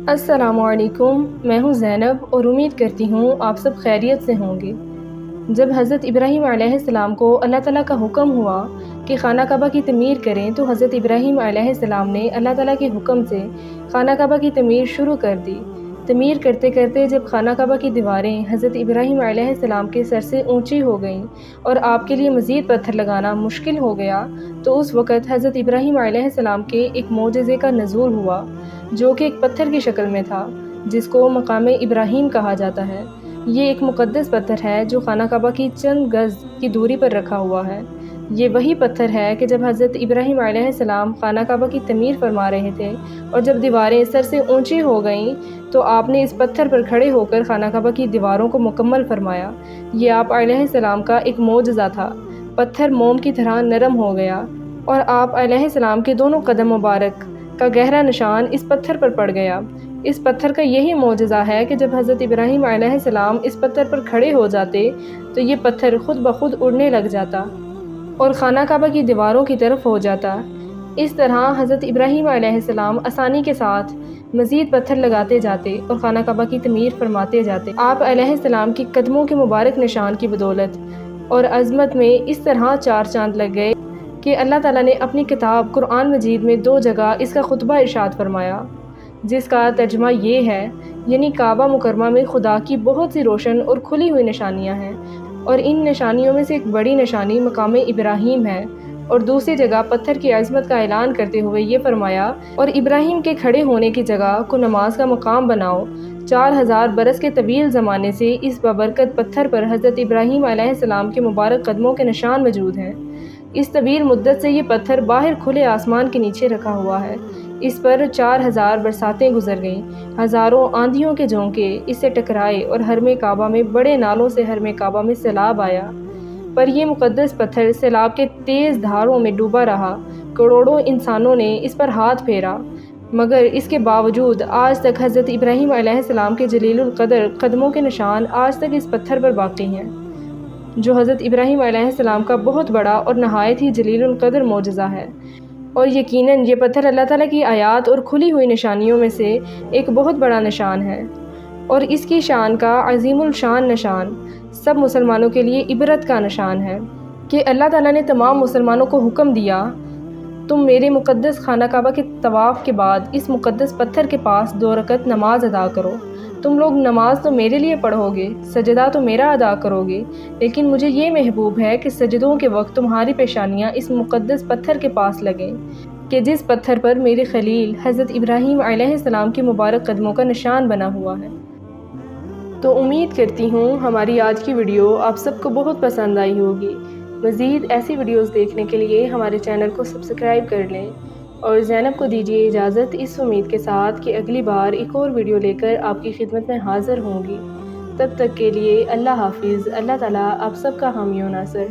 السلام علیکم، میں ہوں زینب اور امید کرتی ہوں آپ سب خیریت سے ہوں گے۔ جب حضرت ابراہیم علیہ السلام کو اللہ تعالیٰ کا حکم ہوا کہ خانہ کعبہ کی تعمیر کریں تو حضرت ابراہیم علیہ السلام نے اللہ تعالیٰ کے حکم سے خانہ کعبہ کی تعمیر شروع کر دی۔ تعمیر کرتے کرتے جب خانہ کعبہ کی دیواریں حضرت ابراہیم علیہ السلام کے سر سے اونچی ہو گئیں اور آپ کے لیے مزید پتھر لگانا مشکل ہو گیا تو اس وقت حضرت ابراہیم علیہ السلام کے ایک معجزے کا نزول ہوا، جو کہ ایک پتھر کی شکل میں تھا، جس کو مقام ابراہیم کہا جاتا ہے۔ یہ ایک مقدس پتھر ہے جو خانہ کعبہ کی چند گز کی دوری پر رکھا ہوا ہے۔ یہ وہی پتھر ہے کہ جب حضرت ابراہیم علیہ السلام خانہ کعبہ کی تعمیر فرما رہے تھے اور جب دیواریں سر سے اونچی ہو گئیں تو آپ نے اس پتھر پر کھڑے ہو کر خانہ کعبہ کی دیواروں کو مکمل فرمایا۔ یہ آپ علیہ السلام کا ایک معجزہ تھا۔ پتھر موم کی طرح نرم ہو گیا اور آپ علیہ السلام کے دونوں قدم مبارک کا گہرا نشان اس پتھر پر پڑ گیا۔ اس پتھر کا یہی معجزہ ہے کہ جب حضرت ابراہیم علیہ السلام اس پتھر پر کھڑے ہو جاتے تو یہ پتھر خود بخود اڑنے لگ جاتا اور خانہ کعبہ کی دیواروں کی طرف ہو جاتا۔ اس طرح حضرت ابراہیم علیہ السلام آسانی کے ساتھ مزید پتھر لگاتے جاتے اور خانہ کعبہ کی تعمیر فرماتے جاتے۔ آپ علیہ السلام کی قدموں کے مبارک نشان کی بدولت اور عظمت میں اس طرح چار چاند لگ گئے کہ اللہ تعالیٰ نے اپنی کتاب قرآن مجید میں 2 جگہ اس کا خطبہ ارشاد فرمایا، جس کا ترجمہ یہ ہے، یعنی کعبہ مکرمہ میں خدا کی بہت سی روشن اور کھلی ہوئی نشانیاں ہیں، اور ان نشانیوں میں سے ایک بڑی نشانی مقام ابراہیم ہے۔ اور دوسری جگہ پتھر کی عظمت کا اعلان کرتے ہوئے یہ فرمایا، اور ابراہیم کے کھڑے ہونے کی جگہ کو نماز کا مقام بناؤ۔ 4000 برس کے طویل زمانے سے اس بابرکت پتھر پر حضرت ابراہیم علیہ السلام کے مبارک قدموں کے نشان موجود ہیں۔ اس طویل مدت سے یہ پتھر باہر کھلے آسمان کے نیچے رکھا ہوا ہے۔ اس پر 4000 برساتیں گزر گئیں، ہزاروں آندھیوں کے جھونکے اس سے ٹکرائے اور حرم کعبہ میں بڑے نالوں سے حرم کعبہ میں سیلاب آیا، پر یہ مقدس پتھر سیلاب کے تیز دھاروں میں ڈوبا رہا۔ کروڑوں انسانوں نے اس پر ہاتھ پھیرا، مگر اس کے باوجود آج تک حضرت ابراہیم علیہ السلام کے جلیل القدر قدموں کے نشان آج تک اس پتھر پر باقی ہیں، جو حضرت ابراہیم علیہ السلام کا بہت بڑا اور نہایت ہی جلیل القدر معجزہ ہے۔ اور یقیناً یہ پتھر اللہ تعالیٰ کی آیات اور کھلی ہوئی نشانیوں میں سے ایک بہت بڑا نشان ہے، اور اس کی شان کا عظیم الشان نشان سب مسلمانوں کے لیے عبرت کا نشان ہے کہ اللہ تعالیٰ نے تمام مسلمانوں کو حکم دیا، تم میرے مقدس خانہ کعبہ کے طواف کے بعد اس مقدس پتھر کے پاس 2 رکعت نماز ادا کرو۔ تم لوگ نماز تو میرے لیے پڑھو گے، سجدہ تو میرا ادا کرو گے، لیکن مجھے یہ محبوب ہے کہ سجدوں کے وقت تمہاری پیشانیاں اس مقدس پتھر کے پاس لگیں کہ جس پتھر پر میرے خلیل حضرت ابراہیم علیہ السلام کے مبارک قدموں کا نشان بنا ہوا ہے۔ تو امید کرتی ہوں ہماری آج کی ویڈیو آپ سب کو بہت پسند آئی ہوگی۔ مزید ایسی ویڈیوز دیکھنے کے لیے ہمارے چینل کو سبسکرائب کر لیں، اور زینب کو دیجیے اجازت اس امید کے ساتھ کہ اگلی بار ایک اور ویڈیو لے کر آپ کی خدمت میں حاضر ہوں گی۔ تب تک کے لیے اللہ حافظ۔ اللہ تعالیٰ آپ سب کا حامی و ناصر۔